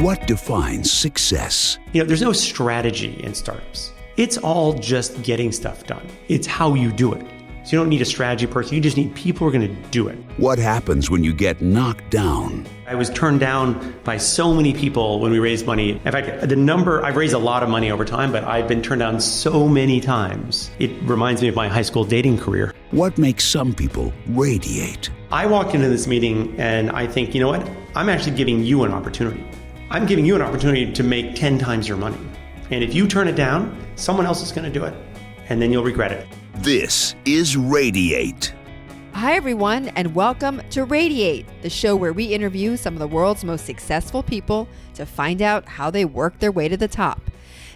What defines success? There's no strategy in startups. It's all just getting stuff done. It's how you do it. So you don't need a strategy person. You just need people who are going to do it. What happens when you get knocked down? I was turned down by so many people when we raised money. In fact, I've raised a lot of money over time, but I've been turned down so many times. It reminds me of my high school dating career. What makes some people radiate? I walked into this meeting and I think, you know what? I'm actually giving you an opportunity. I'm giving you an opportunity to make 10 times your money. And if you turn it down, someone else is going to do it. And then you'll regret it. This is Radiate. Hi, everyone, and welcome to Radiate, the show where we interview some of the world's most successful people to find out how they work their way to the top.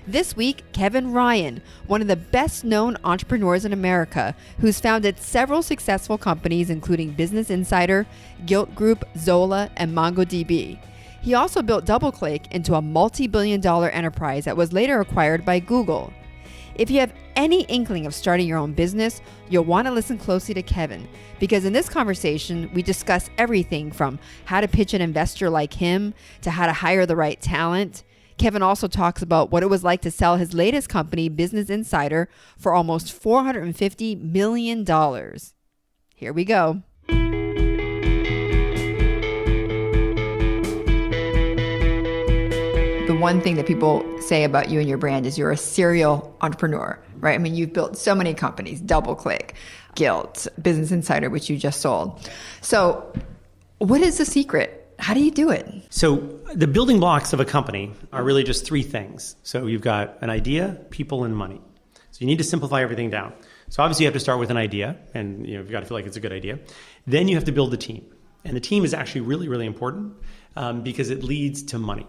This week, Kevin Ryan, one of the best-known entrepreneurs in America, who's founded several successful companies, including Business Insider, Gilt Groupe, Zola, and MongoDB. He also built DoubleClick into a multi-billion-dollar enterprise that was later acquired by Google. If you have any inkling of starting your own business, you'll want to listen closely to Kevin, because in this conversation, we discuss everything from how to pitch an investor like him to how to hire the right talent. Kevin also talks about what it was like to sell his latest company, Business Insider, for almost $450 million. Here we go. The one thing that people say about you and your brand is you're a serial entrepreneur, right? I mean, you've built so many companies, DoubleClick, Gilt, Business Insider, which you just sold. So what is the secret? How do you do it? So the building blocks of a company are really just three things. So you've got an idea, people, and money. So you need to simplify everything down. So obviously you have to start with an idea, and you've got to feel like it's a good idea. Then you have to build the team. And the team is actually really, really important because it leads to money.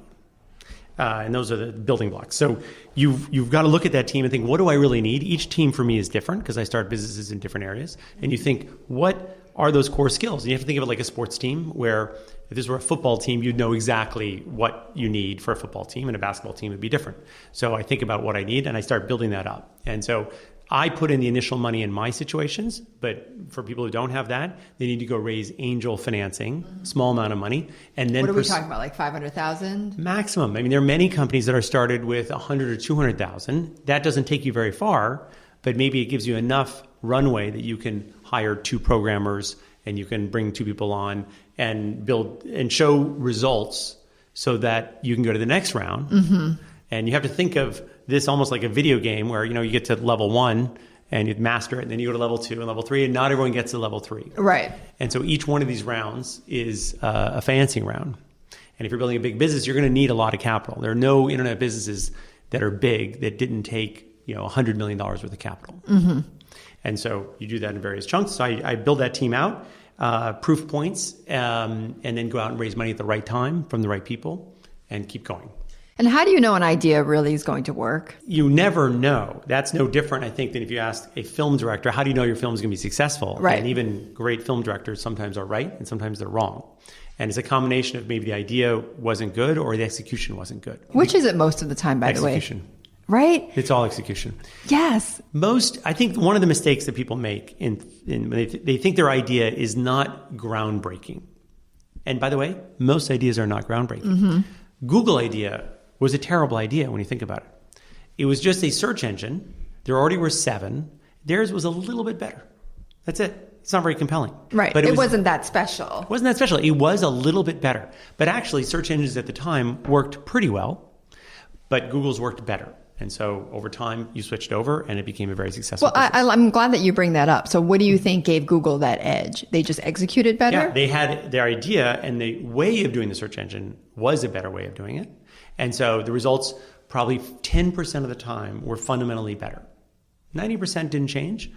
And those are the building blocks. So you've got to look at that team and think, what do I really need? Each team for me is different because I start businesses in different areas. And you think, what are those core skills? And you have to think of it like a sports team, where if this were a football team, you'd know exactly what you need for a football team, and a basketball team would be different. So I think about what I need and I start building that up. And so I put in the initial money in my situations, but for people who don't have that, they need to go raise angel financing, small amount of money. And then what are we talking about, like 500,000? Maximum. I mean, there are many companies that are started with 100 or 200,000. That doesn't take you very far, but maybe it gives you enough runway that you can hire 2 programmers and you can bring 2 people on and build and show results so that you can go to the next round. Mm-hmm. And you have to think of this almost like a video game where, you get to level 1 and you master it, and then you go to level 2 and level 3, and not everyone gets to level 3. Right. And so each one of these rounds is a financing round. And if you're building a big business, you're going to need a lot of capital. There are no internet businesses that are big that didn't take, $100 million worth of capital. Mm-hmm. And so you do that in various chunks. So I build that team out, proof points, and then go out and raise money at the right time from the right people and keep going. And how do you know an idea really is going to work? You never know. That's no different, I think, than if you ask a film director, how do you know your film is going to be successful? Right. And even great film directors sometimes are right and sometimes they're wrong. And it's a combination of maybe the idea wasn't good or the execution wasn't good. Which is it most of the time, by the way? Execution. Right? It's all execution. Yes. I think one of the mistakes that people make when they think their idea is not groundbreaking. And by the way, most ideas are not groundbreaking. Mm-hmm. Google idea was a terrible idea when you think about it. It was just a search engine. There already were 7. Theirs was a little bit better. That's it. It's not very compelling. Right. But it wasn't that special. It wasn't that special. It was a little bit better. But actually, search engines at the time worked pretty well, but Google's worked better. And so over time, you switched over and it became a very successful business. I'm glad that you bring that up. So what do you think gave Google that edge? They just executed better? Yeah, they had their idea, and the way of doing the search engine was a better way of doing it. And so the results probably 10% of the time were fundamentally better. 90% didn't change,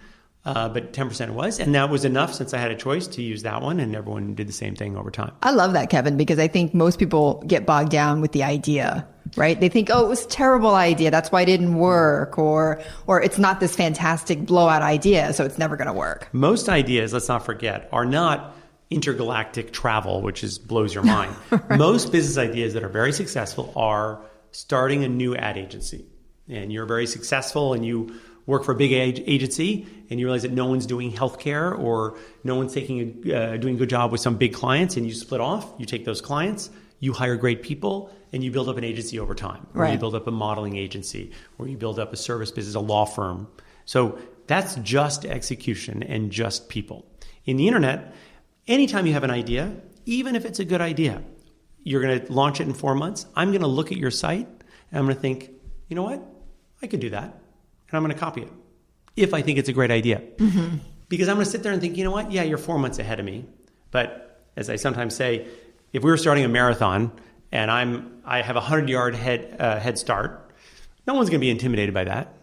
but 10% was. And that was enough, since I had a choice, to use that one, and everyone did the same thing over time. I love that, Kevin, because I think most people get bogged down with the idea, right? They think, it was a terrible idea, that's why it didn't work, or it's not this fantastic blowout idea, so it's never going to work. Most ideas, let's not forget, are not intergalactic travel, which blows your mind. Right. Most business ideas that are very successful are starting a new ad agency. And you're very successful and you work for a big agency and you realize that no one's doing healthcare or no one's doing a good job with some big clients, and you split off, you take those clients, you hire great people and you build up an agency over time. Or Right. you build up a modeling agency, or you build up a service business, a law firm. So that's just execution and just people. In the internet, anytime you have an idea, even if it's a good idea, you're going to launch it in 4 months. I'm going to look at your site and I'm going to think, you know what? I could do that. And I'm going to copy it if I think it's a great idea. Mm-hmm. Because I'm going to sit there and think, you know what? Yeah, you're 4 months ahead of me. But as I sometimes say, if we were starting a marathon and I have a 100-yard head start, no one's going to be intimidated by that.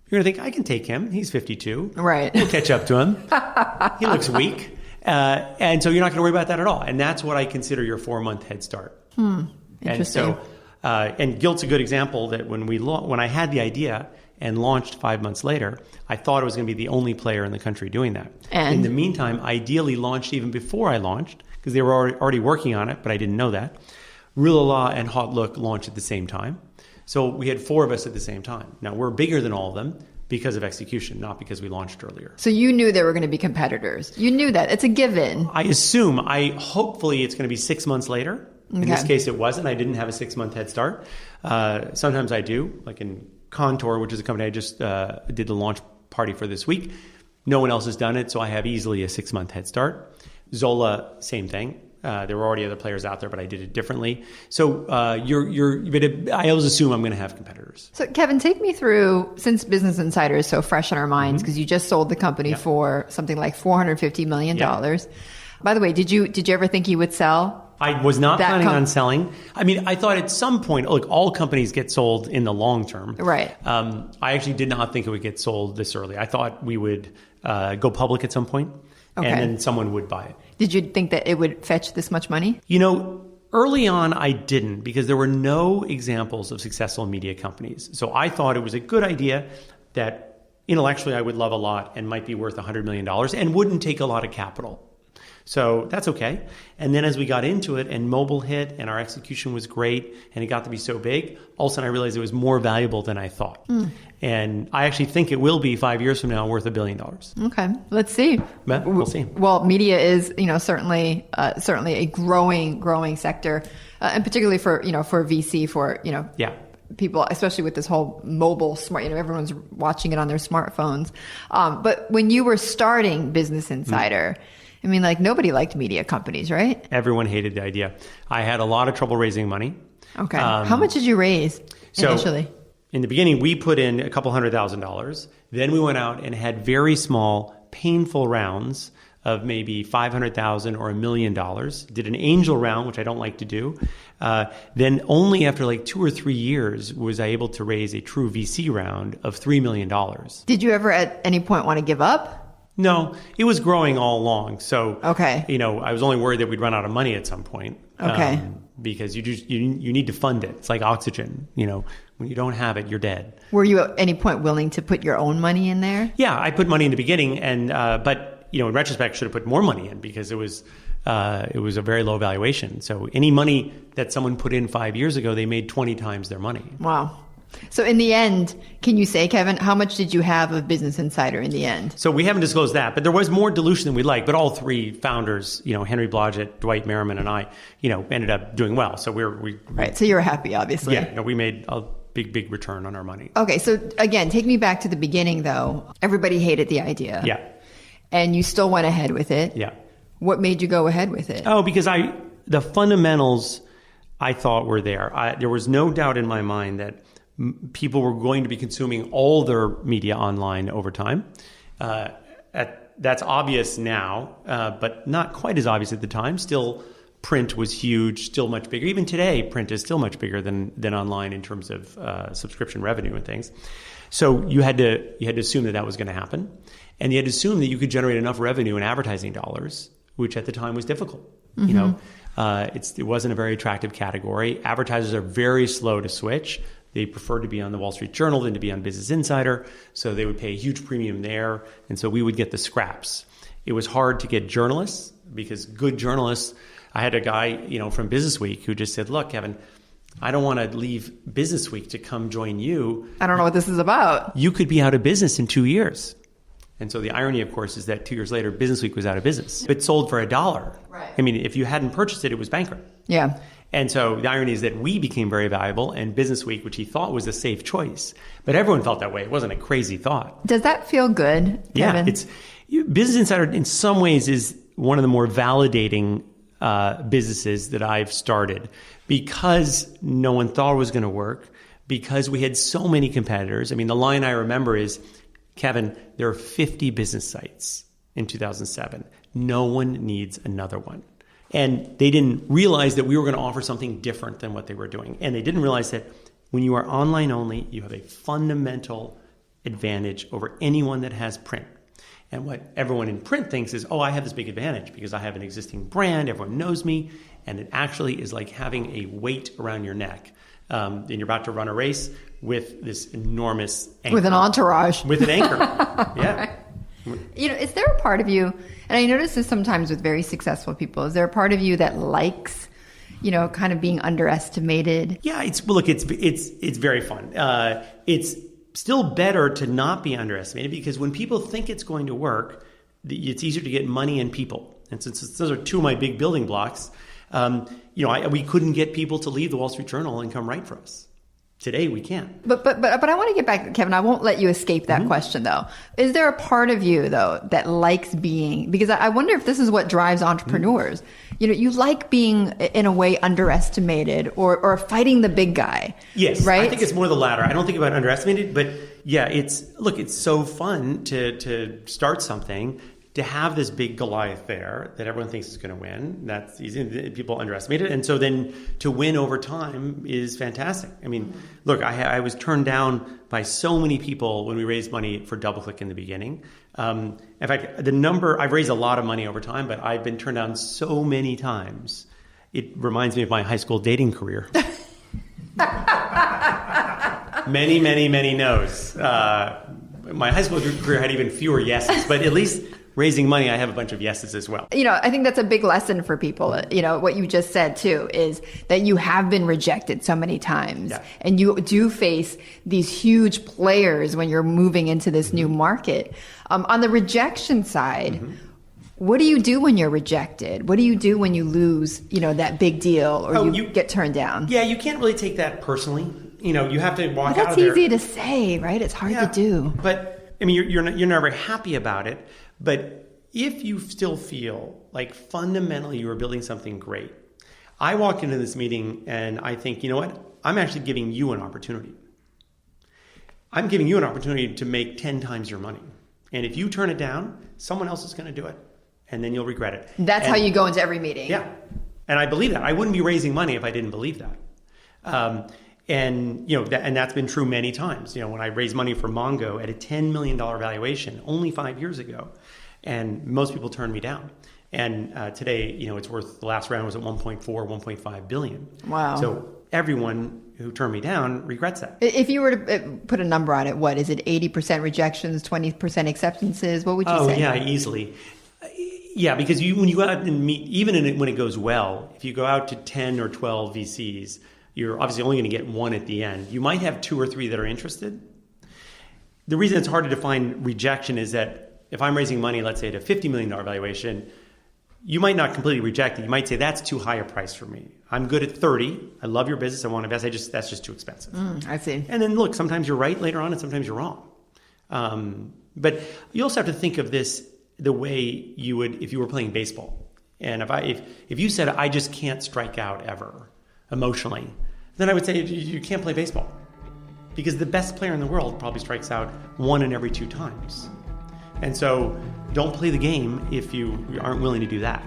You're going to think, I can take him. He's 52. Right. We'll catch up to him. He looks weak. And so you're not going to worry about that at all. And that's what I consider your 4-month head start. Interesting. And so, and Gilt's a good example that when I had the idea and launched 5 months later, I thought it was going to be the only player in the country doing that. And? In the meantime, ideally launched even before I launched, because they were already working on it, but I didn't know that. Rulala and Hot Look launched at the same time. So we had 4 of us at the same time. Now, we're bigger than all of them because of execution, not because we launched earlier. So you knew there were going to be competitors. You knew that. It's a given. I assume. Hopefully it's going to be 6 months later. Okay. In this case, it wasn't. I didn't have a 6-month head start. Sometimes I do, like in Contour, which is a company I just did the launch party for this week. No one else has done it, so I have easily a 6-month head start. Zola, same thing. There were already other players out there, but I did it differently. So I always assume I'm going to have competitors. So Kevin, take me through, since Business Insider is so fresh in our minds, because you just sold the company for something like $450 million. By the way, did you ever think you would sell? I was not planning on selling. I mean, I thought at some point, look, all companies get sold in the long term. Right. I actually did not think it would get sold this early. I thought we would go public at some point. Okay. And then someone would buy it. Did you think that it would fetch this much money? You know, early on, I didn't, because there were no examples of successful media companies. So I thought it was a good idea that intellectually I would love a lot and might be worth $100 million and wouldn't take a lot of capital. So that's okay. And then as we got into it and mobile hit and our execution was great and it got to be so big, all of a sudden I realized it was more valuable than I thought. And I actually think it will be 5 years from now worth $1 billion. Okay, let's see. But we'll see. Well, media is, certainly a growing sector, and particularly for VC, people, especially with this whole mobile smart, everyone's watching it on their smartphones. But when you were starting Business Insider, I mean, like, nobody liked media companies, right? Everyone hated the idea. I had a lot of trouble raising money. Okay. How much did you raise initially? In the beginning, we put in a couple $100,000. Then we went out and had very small, painful rounds of maybe $500,000 or $1 million. Did an angel round, which I don't like to do. Then only after like 2 or 3 years was I able to raise a true VC round of $3 million. Did you ever at any point want to give up? No, it was growing all along. So, okay. I was only worried that we'd run out of money at some point. Okay. Because you need to fund it. It's like oxygen. When you don't have it, you're dead. Were you at any point willing to put your own money in there? Yeah, I put money in the beginning, and but in retrospect, should have put more money in because it was a very low valuation. So any money that someone put in 5 years ago, they made 20 times their money. Wow. So in the end, can you say, Kevin, how much did you have of Business Insider in the end? So we haven't disclosed that, but there was more dilution than we'd like. But all 3 founders, Henry Blodgett, Dwight Merriman, and I, ended up doing well. So we right. So you're happy, obviously. Yeah. We made a big return on our money. Okay. So again, take me back to the beginning, though. Everybody hated the idea. Yeah. And you still went ahead with it. Yeah. What made you go ahead with it? Oh, because the fundamentals I thought were there. There was no doubt in my mind that people were going to be consuming all their media online over time. That's obvious now, but not quite as obvious at the time. Still, print was huge, still much bigger. Even today, print is still much bigger than online in terms of subscription revenue and things. So you had to assume that was going to happen, and you had to assume that you could generate enough revenue in advertising dollars, which at the time was difficult. Mm-hmm. It wasn't a very attractive category. Advertisers are very slow to switch. They preferred to be on the Wall Street Journal than to be on Business Insider, so they would pay a huge premium there, and so we would get the scraps. It was hard to get journalists because good journalists. I had a guy, from Business Week who just said, "Look, Kevin, I don't want to leave Business Week to come join you. I don't know what this is about. You could be out of business in 2 years." And so the irony, of course, is that 2 years later, Business Week was out of business. It sold for $1. Right. I mean, if you hadn't purchased it, it was bankrupt. Yeah. And so the irony is that we became very valuable, and Business Week, which he thought was a safe choice, but everyone felt that way. It wasn't a crazy thought. Does that feel good, Kevin? Yeah, Business Insider in some ways is one of the more validating businesses that I've started, because no one thought it was going to work, because we had so many competitors. I mean, the line I remember is, Kevin, there are 50 business sites in 2007. No one needs another one. And they didn't realize that we were going to offer something different than what they were doing. And they didn't realize that when you are online only, you have a fundamental advantage over anyone that has print. And what everyone in print thinks is, oh, I have this big advantage because I have an existing brand, everyone knows me, and it actually is like having a weight around your neck. And you're about to run a race with this enormous anchor. With an entourage. With an anchor, yeah. You know, is there a part of you, and I notice this sometimes with very successful people, is there a part of you that likes, you know, kind of being underestimated? Yeah, it's very fun. It's still better to not be underestimated, because when people think it's going to work, it's easier to get money and people. And since those are two of my big building blocks, we couldn't get people to leave the Wall Street Journal and come write for us. Today we can. But I want to get back, Kevin. I won't let you escape that question, though. Is there a part of you, though, that likes being, because I wonder if this is what drives entrepreneurs. You know, you like being, in a way, underestimated or fighting the big guy. Yes, right? I think it's more the latter. I don't think about underestimated, but yeah, it's so fun to start something, to have this big Goliath there that everyone thinks is going to win. That's easy. People underestimate it. And so then to win over time is fantastic. I mean, look, I was turned down by so many people when we raised money for DoubleClick in the beginning. In fact, I've raised a lot of money over time, but I've been turned down so many times. It reminds me of my high school dating career. Many, many, many no's. My high school career had even fewer yeses, but at least raising money, I have a bunch of yeses as well. You know, I think that's a big lesson for people. You know, what you just said too is that you have been rejected so many times, yeah. And you do face these huge players when you're moving into this new market. On the rejection side, what do you do when you're rejected? What do you do when you lose, you know, that big deal or you get turned down? Yeah, you can't really take that personally. You know, you have to walk but out of there. That's easy to say, right? It's hard to do. But I mean, you're never happy about it. But if you still feel like fundamentally you are building something great, I walk into this meeting and I think, you know what? I'm actually giving you an opportunity. I'm giving you an opportunity to make 10 times your money. And if you turn it down, someone else is going to do it. And then you'll regret it. That's how you go into every meeting. Yeah. And I believe that. I wouldn't be raising money if I didn't believe that. And that's been true many times. You know, when I raised money for Mongo at a $10 million valuation only 5 years ago, and most people turned me down. And today, you know, it's worth, the last round was at 1.4, 1.5 billion. Wow. So everyone who turned me down regrets that. If you were to put a number on it, what is it? 80% rejections, 20% acceptances? What would you say? Oh yeah, easily. Yeah, because when you go out and meet, even when it goes well, if you go out to 10 or 12 VCs, you're obviously only going to get one at the end. You might have 2 or 3 that are interested. The reason it's hard to define rejection is that if I'm raising money, let's say at a $50 million valuation, you might not completely reject it. You might say, that's too high a price for me. I'm good at 30. I love your business. I want to invest. That's just too expensive. I see. And then look, sometimes you're right later on and sometimes you're wrong. But you also have to think of this the way you would if you were playing baseball. And if you said, I just can't strike out ever emotionally, then I would say you can't play baseball. Because the best player in the world probably strikes out 1 in every 2 times. And so don't play the game if you aren't willing to do that.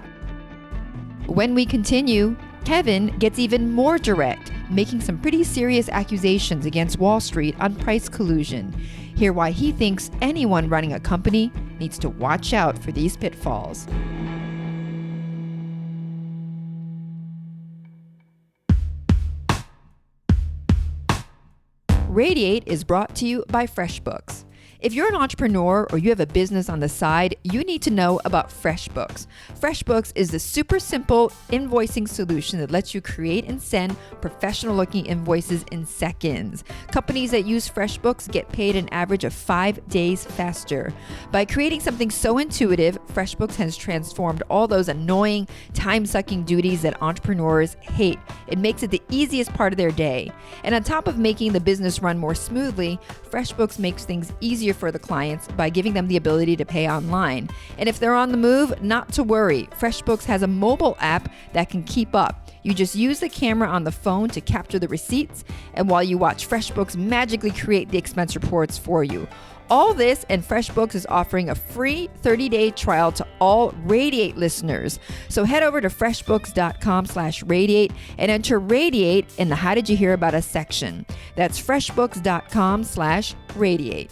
When we continue, Kevin gets even more direct, making some pretty serious accusations against Wall Street on price collusion. Hear why he thinks anyone running a company needs to watch out for these pitfalls. Radiate is brought to you by Freshbooks. If you're an entrepreneur or you have a business on the side, you need to know about Freshbooks. Freshbooks is the super simple invoicing solution that lets you create and send professional-looking invoices in seconds. Companies that use Freshbooks get paid an average of 5 days faster. By creating something so intuitive, Freshbooks has transformed all those annoying, time-sucking duties that entrepreneurs hate. It makes it the easiest part of their day. And on top of making the business run more smoothly, Freshbooks makes things easier for the clients by giving them the ability to pay online. And if they're on the move, not to worry. Freshbooks has a mobile app that can keep up. You just use the camera on the phone to capture the receipts, and while you watch, FreshBooks magically create the expense reports for you. All this, and FreshBooks is offering a free 30-day trial to all Radiate listeners. So head over to freshbooks.com/radiate and enter Radiate in the How Did You Hear About Us section. That's freshbooks.com/radiate.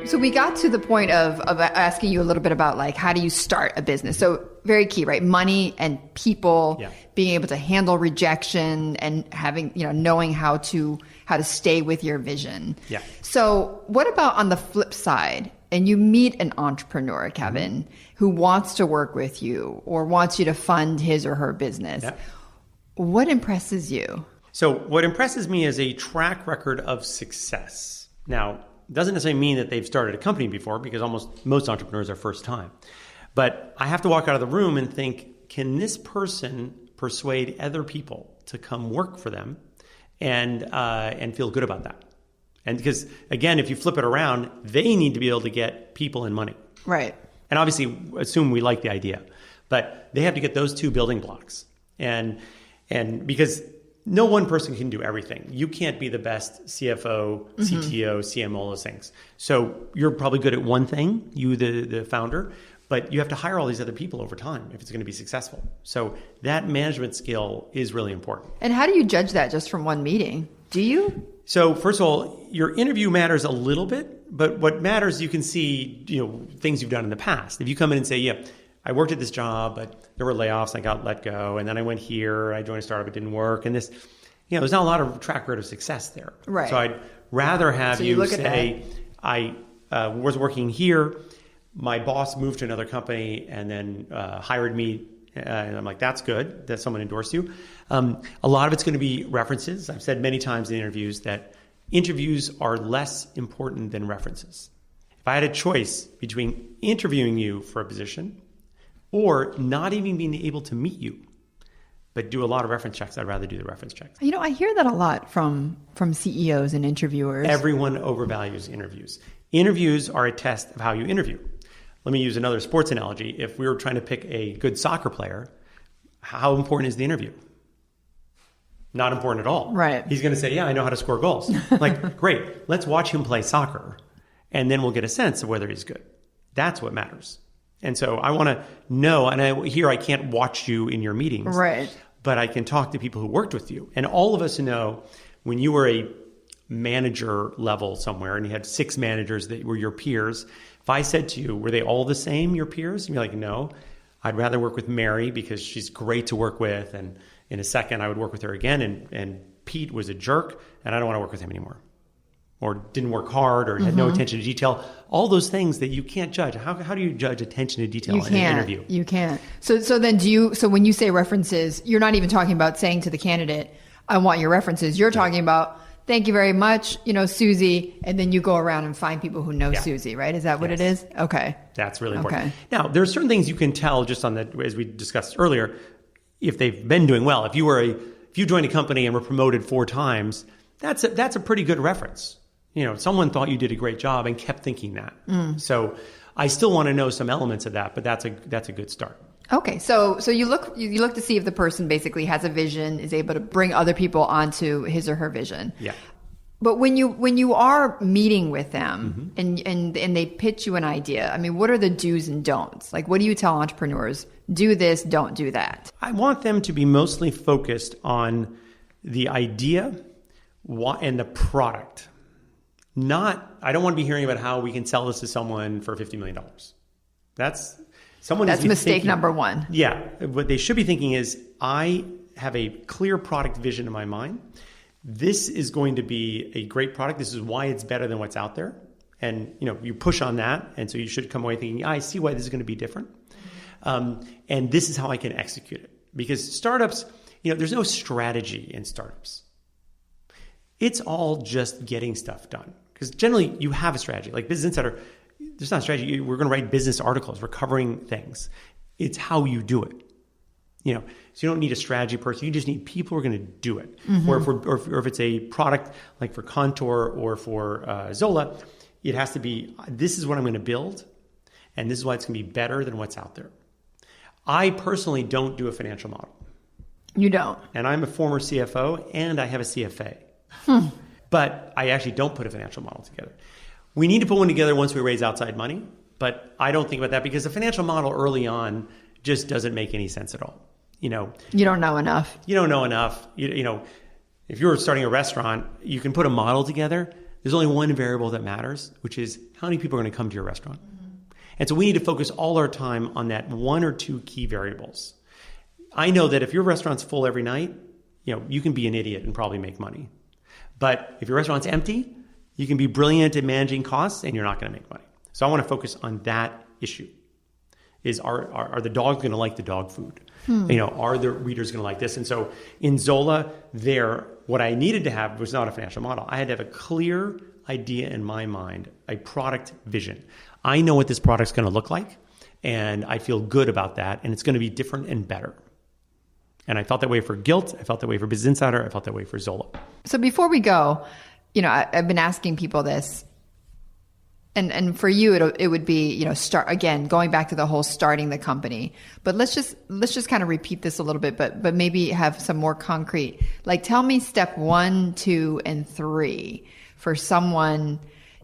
So we got to the point of asking you a little bit about like, how do you start a business? So very key, right? Money and people, being able to handle rejection and having, knowing how to stay with your vision. Yeah. So what about on the flip side? And you meet an entrepreneur, Kevin, who wants to work with you or wants you to fund his or her business. Yeah. What impresses you? So what impresses me is a track record of success. Now, doesn't necessarily mean that they've started a company before, because most entrepreneurs are first time. But I have to walk out of the room and think, can this person persuade other people to come work for them and feel good about that? And because, again, if you flip it around, they need to be able to get people and money. Right. And obviously assume we like the idea. But they have to get those two building blocks. And because no one person can do everything. You can't be the best CFO, CTO, CMO, all those things. So you're probably good at one thing, you the founder, but you have to hire all these other people over time if it's going to be successful. So that management skill is really important. And how do you judge that just from one meeting? Do you? So first of all, your interview matters a little bit, but what matters, you can see, things you've done in the past. If you come in and say, yeah, I worked at this job, but there were layoffs, I got let go, and then I went here, I joined a startup, it didn't work, and this, there's not a lot of track record of success there. Right. So I'd rather have you say, I was working here, my boss moved to another company, and then hired me, and I'm like, that's good, that someone endorsed you. A lot of it's going to be references. I've said many times in interviews that interviews are less important than references. If I had a choice between interviewing you for a position or not even being able to meet you, but do a lot of reference checks, I'd rather do the reference checks. I hear that a lot from CEOs and interviewers. Everyone overvalues interviews. Interviews are a test of how you interview. Let me use another sports analogy. If we were trying to pick a good soccer player, how important is the interview? Not important at all. Right. He's going to say, yeah, I know how to score goals. Like, great, let's watch him play soccer, and then we'll get a sense of whether he's good. That's what matters. And so I want to know, and I can't watch you in your meetings, right? But I can talk to people who worked with you. And all of us know when you were a manager level somewhere and you had 6 managers that were your peers, if I said to you, were they all the same, your peers? And you're like, no, I'd rather work with Mary because she's great to work with. And in a second, I would work with her again. And Pete was a jerk, and I don't want to work with him anymore. Or didn't work hard, or had no attention to detail. All those things that you can't judge. How do you judge attention to detail in an interview? You can't. So then so when you say references, you're not even talking about saying to the candidate, I want your references. You're talking about, thank you very much, Susie, and then you go around and find people who know Susie, right? Is that what it is? Okay. That's really important. Okay. Now, there are certain things you can tell just on as we discussed earlier, if they've been doing well. If you joined a company and were promoted 4 times, that's a pretty good reference. Someone thought you did a great job and kept thinking that. So I still want to know some elements of that, but that's a good start. Okay, so you look to see if the person basically has a vision, is able to bring other people onto his or her vision. Yeah. But when you are meeting with them and they pitch you an idea, I mean, what are the do's and don'ts? Like, what do you tell entrepreneurs? Do this, don't do that. I want them to be mostly focused on the idea and the product. I don't want to be hearing about how we can sell this to someone for $50 million. That's mistake number one. Yeah. What they should be thinking is, I have a clear product vision in my mind. This is going to be a great product. This is why it's better than what's out there. And, you push on that. And so you should come away thinking, I see why this is going to be different. And this is how I can execute it. Because startups, there's no strategy in startups. It's all just getting stuff done. Because generally you have a strategy. Like Business Insider, there's not a strategy. We're going to write business articles. We're covering things. It's how you do it. So you don't need a strategy person. You just need people who are going to do it. Or if it's a product like for Contour or for Zola, it has to be, this is what I'm going to build, and this is why it's going to be better than what's out there. I personally don't do a financial model. You don't? And I'm a former CFO, and I have a CFA. But I actually don't put a financial model together. We need to put one together once we raise outside money, but I don't think about that because the financial model early on just doesn't make any sense at all. You don't know enough. You don't know enough. If you're starting a restaurant, you can put a model together. There's only one variable that matters, which is how many people are going to come to your restaurant. And so we need to focus all our time on that one or two key variables. I know that if your restaurant's full every night, you can be an idiot and probably make money. But if your restaurant's empty, you can be brilliant at managing costs and you're not going to make money. So I want to focus on that issue. Are the dogs going to like the dog food? Are the readers going to like this? And so in Zola, what I needed to have was not a financial model. I had to have a clear idea in my mind, a product vision. I know what this product's going to look like, and I feel good about that, and it's going to be different and better. And I felt that way for Gilt. I felt that way for Business Insider. I felt that way for Zola. So before we go, I've been asking people this. And for you, it would be, start again, going back to the whole starting the company. But let's just kind of repeat this a little bit, but maybe have some more concrete. Like, tell me step 1, 2, and 3 for someone,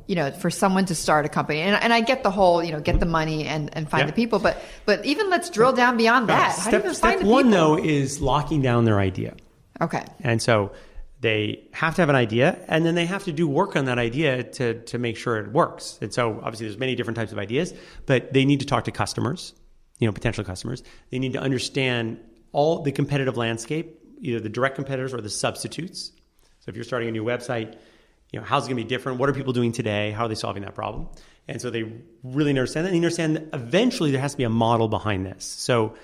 to start a company. And I get the whole, get the money and find the people. But even let's drill down beyond that. How do you even find the people? Step 1, though, is locking down their idea. Okay. And so they have to have an idea, and then they have to do work on that idea to make sure it works. And so obviously there's many different types of ideas, but they need to talk to customers, potential customers. They need to understand all the competitive landscape, either the direct competitors or the substitutes. So if you're starting a new website, how's it going to be different? What are people doing today? How are they solving that problem? And so they really understand that. And they understand that eventually there has to be a model behind this. So,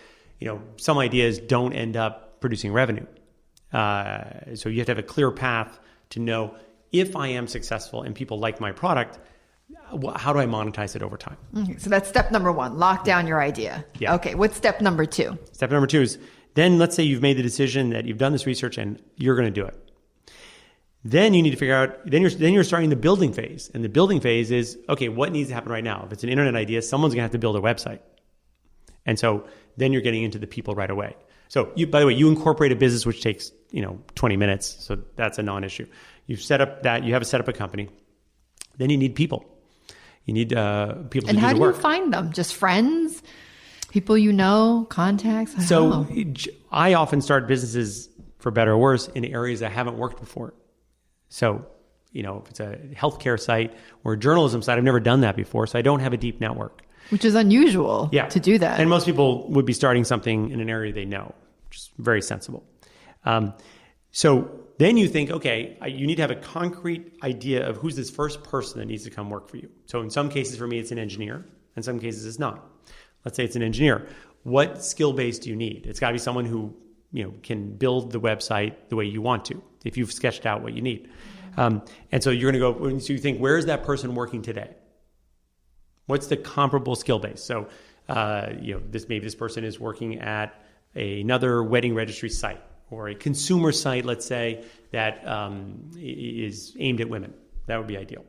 some ideas don't end up producing revenue. So you have to have a clear path to know, if I am successful and people like my product, how do I monetize it over time? Okay, so that's step number 1, lock down your idea. Yeah. Okay, what's step number 2? Step number 2 is, then let's say you've made the decision that you've done this research and you're going to do it. Then you need to figure out, then you're starting the building phase. And the building phase is, okay, what needs to happen right now? If it's an internet idea, someone's going to have to build a website. And so then you're getting into the people right away. So by the way, you incorporate a business which takes 20 minutes, so that's a non-issue. You've set up that, you have set up a company. Then you need people. You need people to do the work. And how do you find them? Just friends, people contacts? I often start businesses, for better or worse, in areas I haven't worked before. So if it's a healthcare site or a journalism site, I've never done that before, so I don't have a deep network. Which is unusual to do that. And most people would be starting something in an area they know, which is very sensible. So then you think, okay, you need to have a concrete idea of who's this first person that needs to come work for you. So in some cases for me, it's an engineer. In some cases, it's not. Let's say it's an engineer. What skill base do you need? It's got to be someone who can build the website the way you want to, if you've sketched out what you need. And so you're going to go, so you think, where is that person working today? What's the comparable skill base? So, this person is working at another wedding registry site or a consumer site, let's say, that is aimed at women. That would be ideal.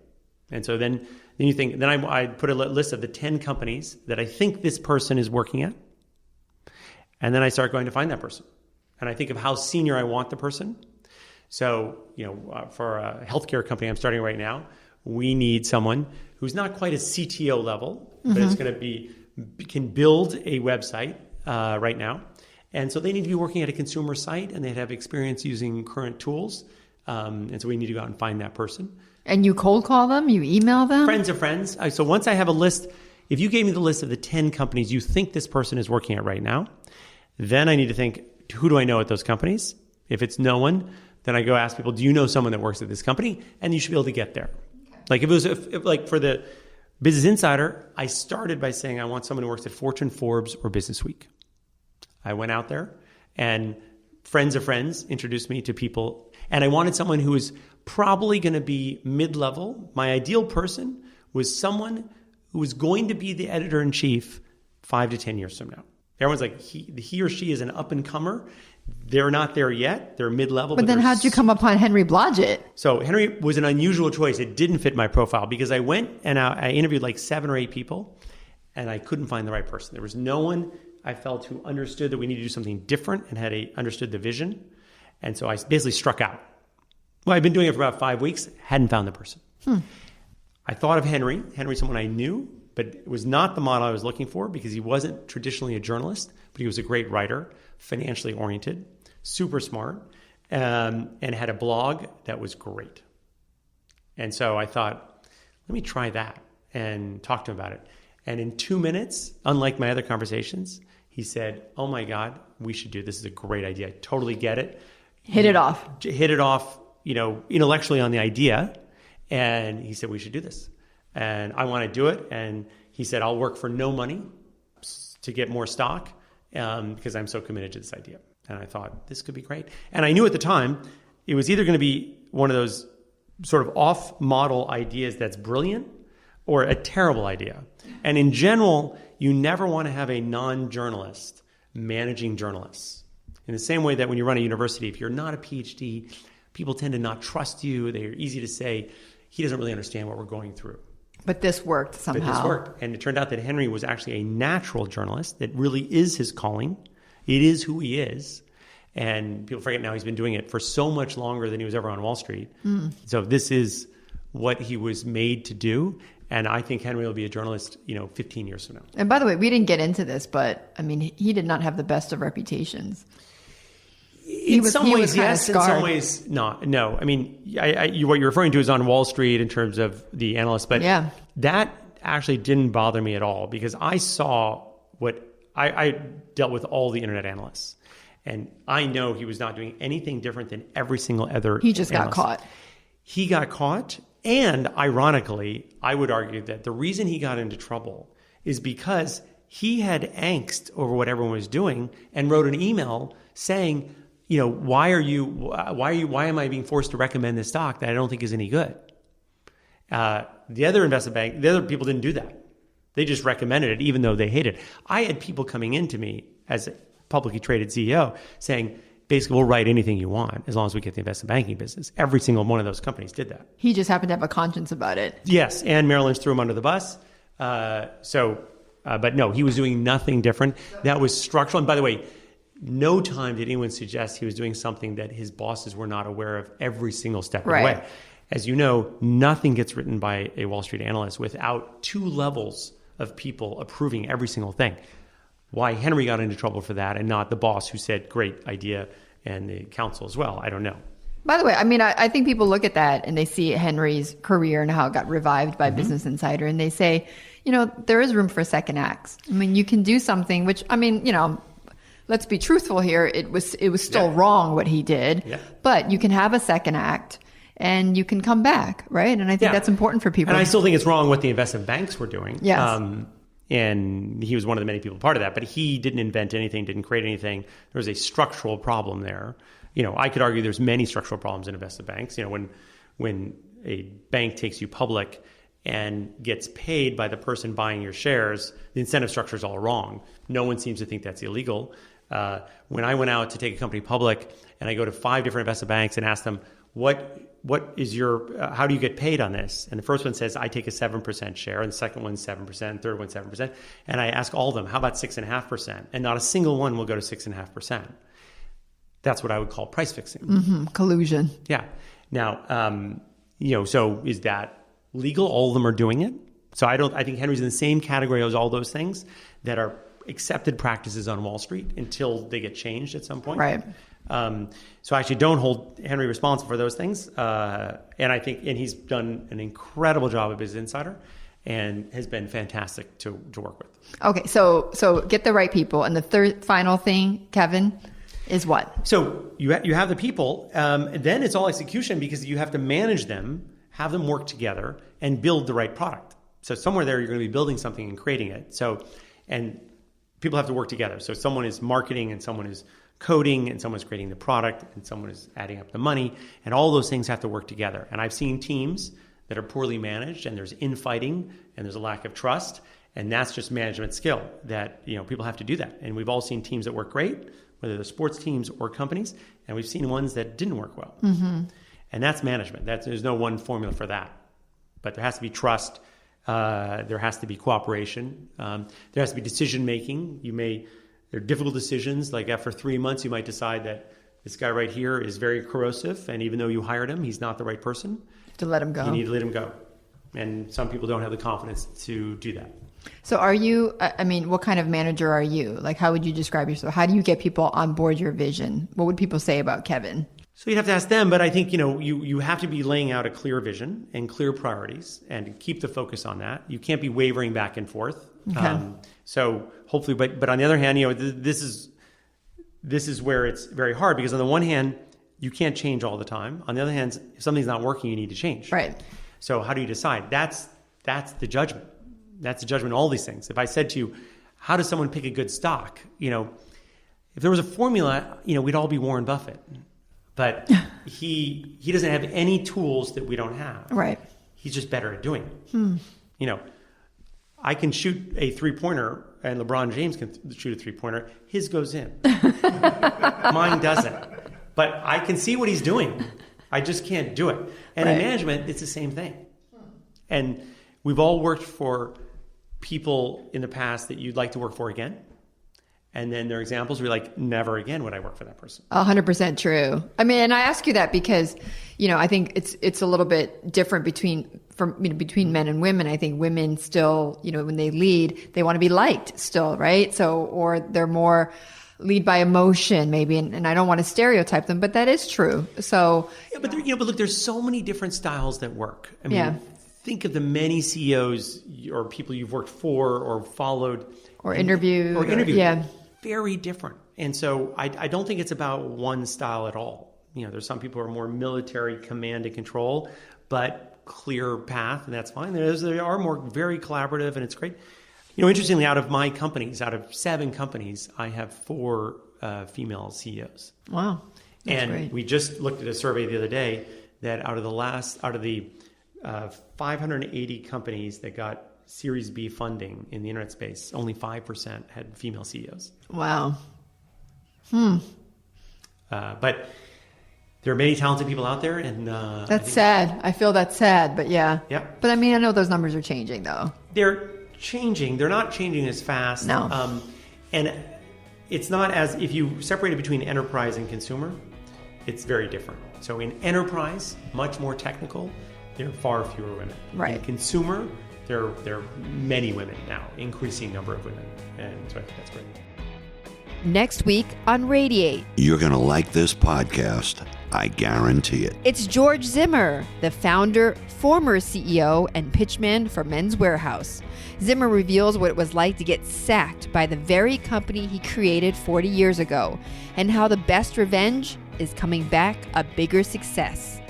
And so then you think, then I put a list of the 10 companies that I think this person is working at. And then I start going to find that person. And I think of how senior I want the person. So, for a healthcare company I'm starting right now, we need someone who's not quite a CTO level, but it's going to can build a website right now. And so they need to be working at a consumer site, and they have experience using current tools. And so we need to go out and find that person. And you cold call them? You email them? Friends of friends. So once I have a list, if you gave me the list of the 10 companies you think this person is working at right now, then I need to think, who do I know at those companies? If it's no one, then I go ask people, do you know someone that works at this company? And you should be able to get there. Okay. Like if it was like for the Business Insider, I started by saying I want someone who works at Fortune, Forbes, or Business Week. I went out there and friends of friends introduced me to people. And I wanted someone who was probably going to be mid-level. My ideal person was someone who was going to be the editor-in-chief 5 to 10 years from now. Everyone's like, he or she is an up-and-comer. They're not there yet. They're mid-level. But then how'd you come upon Henry Blodgett? So Henry was an unusual choice. It didn't fit my profile because I went and I interviewed like 7 or 8 people, and I couldn't find the right person. There was no one I felt who understood that we need to do something different and understood the vision. And so I basically struck out. Well, I've been doing it for about 5 weeks, hadn't found the person. I thought of Henry. Henry's someone I knew, but it was not the model I was looking for because he wasn't traditionally a journalist, but he was a great writer, financially oriented, super smart, and had a blog that was great. And so I thought, let me try that and talk to him about it. And in 2 minutes, unlike my other conversations, he said, oh my God, we should do this. This is a great idea. I totally get it. Hit it off, intellectually on the idea. And he said, we should do this. And I want to do it. And he said, I'll work for no money to get more stock because I'm so committed to this idea. And I thought, this could be great. And I knew at the time it was either going to be one of those sort of off-model ideas that's brilliant or a terrible idea. And in general, you never want to have a non-journalist managing journalists. In the same way that when you run a university, if you're not a PhD, people tend to not trust you. They're easy to say, he doesn't really understand what we're going through. But this worked somehow. But this worked. And it turned out that Henry was actually a natural journalist. That really is his calling. It is who he is. And people forget now he's been doing it for so much longer than he was ever on Wall Street. So this is what he was made to do. And I think Henry will be a journalist, 15 years from now. And by the way, we didn't get into this, but I mean, he did not have the best of reputations. In some ways, yes. In some ways, not. No. I mean, what you're referring to is on Wall Street in terms of the analysts. But that actually didn't bother me at all because I saw what I dealt with all the internet analysts. And I know he was not doing anything different than every single other He just analyst. got caught. He got caught. And ironically, I would argue that the reason he got into trouble is because he had angst over what everyone was doing and wrote an email saying, why am I being forced to recommend this stock that I don't think is any good? The other people didn't do that. They just recommended it even though they hated it. I had people coming into me as a publicly traded CEO saying, basically, we'll write anything you want as long as we get the investment banking business. Every single one of those companies did that. He just happened to have a conscience about it. Yes, and Merrill Lynch threw him under the bus. But no, he was doing nothing different. That was structural. And by the way, no time did anyone suggest he was doing something that his bosses were not aware of every single step of the way. As you know, nothing gets written by a Wall Street analyst without 2 levels of people approving every single thing. Why Henry got into trouble for that and not the boss who said, great idea, and the counsel as well, I don't know. By the way, I mean, I think people look at that and they see Henry's career and how it got revived by Business Insider, and they say, there is room for second acts. I mean, you can do something which, let's be truthful here. It was still wrong what he did, but you can have a second act and you can come back, right? And I think that's important for people. And I still think it's wrong what the investment banks were doing. Yes. And he was one of the many people part of that, but he didn't invent anything, didn't create anything. There was a structural problem there. I could argue there's many structural problems in investment banks. When a bank takes you public and gets paid by the person buying your shares, the incentive structure is all wrong. No one seems to think that's illegal. When I went out to take a company public and I go to 5 different investment banks and ask them, what is how do you get paid on this? And the first one says, I take a 7% share, and the second one's 7%, third one's 7%. And I ask all of them, how about 6.5%? And not a single one will go to 6.5%. That's what I would call price fixing. Collusion. Yeah. Now, so is that legal? All of them are doing it. So I think Henry's in the same category as all those things that are accepted practices on Wall Street until they get changed at some point. Right. So I actually don't hold Henry responsible for those things. And he's done an incredible job at Business Insider and has been fantastic to work with. Okay, so get the right people. And the third final thing, Kevin, is what? So you have the people, then it's all execution because you have to manage them, have them work together, and build the right product. So somewhere there, you're going to be building something and creating it. And people have to work together. So someone is marketing and someone is coding and someone's creating the product and someone is adding up the money, and all those things have to work together. And I've seen teams that are poorly managed and there's infighting and there's a lack of trust, and that's just management skill that people have to do that. And we've all seen teams that work great, whether they're sports teams or companies, and we've seen ones that didn't work well. Mm-hmm. And that's management. There's no one formula for that, but there has to be trust. There has to be cooperation. There has to be decision making. There are difficult decisions. Like after 3 months, you might decide that this guy right here is very corrosive, and even though you hired him, he's not the right person. To let him go. You need to let him go. And some people don't have the confidence to do that. So what kind of manager are you? Like, how would you describe yourself? How do you get people on board your vision? What would people say about Kevin? So you'd have to ask them, but I think, you have to be laying out a clear vision and clear priorities and keep the focus on that. You can't be wavering back and forth. Okay. So hopefully, but on the other hand, this is where it's very hard because on the one hand, you can't change all the time. On the other hand, if something's not working, you need to change. Right. So how do you decide? That's the judgment. That's the judgment of all these things. If I said to you, how does someone pick a good stock? If there was a formula, we'd all be Warren Buffett. But he doesn't have any tools that we don't have. Right. He's just better at doing it. I can shoot a three-pointer and LeBron James can shoot a three-pointer. His goes in. Mine doesn't. But I can see what he's doing. I just can't do it. And in management, it's the same thing. And we've all worked for people in the past that you'd like to work for again. And then there are examples where you're like, never again would I work for that person. 100% true. And I ask you that because, I think it's a little bit different between men and women. I think women still, when they lead, they want to be liked still, right? So, or they're more lead by emotion maybe. And I don't want to stereotype them, but that is true. So. Yeah, but look, there's so many different styles that work. Think of the many CEOs or people you've worked for or followed. Or interviewed. Yeah. Very different. And so I don't think it's about one style at all. There's some people who are more military command and control, but clear path, and that's fine. They are more very collaborative, and it's great. Interestingly, out of 7 companies, I have 4 female CEOs. Wow. That's great. We just looked at a survey the other day that out of the 580 companies that got Series B funding in the internet space, only 5% had female CEOs. Wow. But there are many talented people out there, and that's sad. I feel that's sad, but yeah. Yep. But I know those numbers are changing, though. They're changing. They're not changing as fast. No. And it's not as if you separate it between enterprise and consumer, it's very different. So in enterprise, much more technical, there are far fewer women. Right. In consumer, there are many women now, increasing number of women. And so I think that's great. Next week on Radiate. You're going to like this podcast. I guarantee it. It's George Zimmer, the founder, former CEO, and pitchman for Men's Warehouse. Zimmer reveals what it was like to get sacked by the very company he created 40 years ago, and how the best revenge is coming back a bigger success.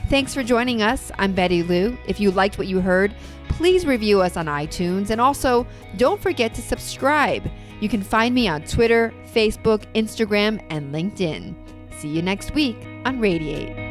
Thanks for joining us. I'm Betty Lou. If you liked what you heard, please review us on iTunes, and also don't forget to subscribe. You can find me on Twitter, Facebook, Instagram, and LinkedIn. See you next week on Radiate.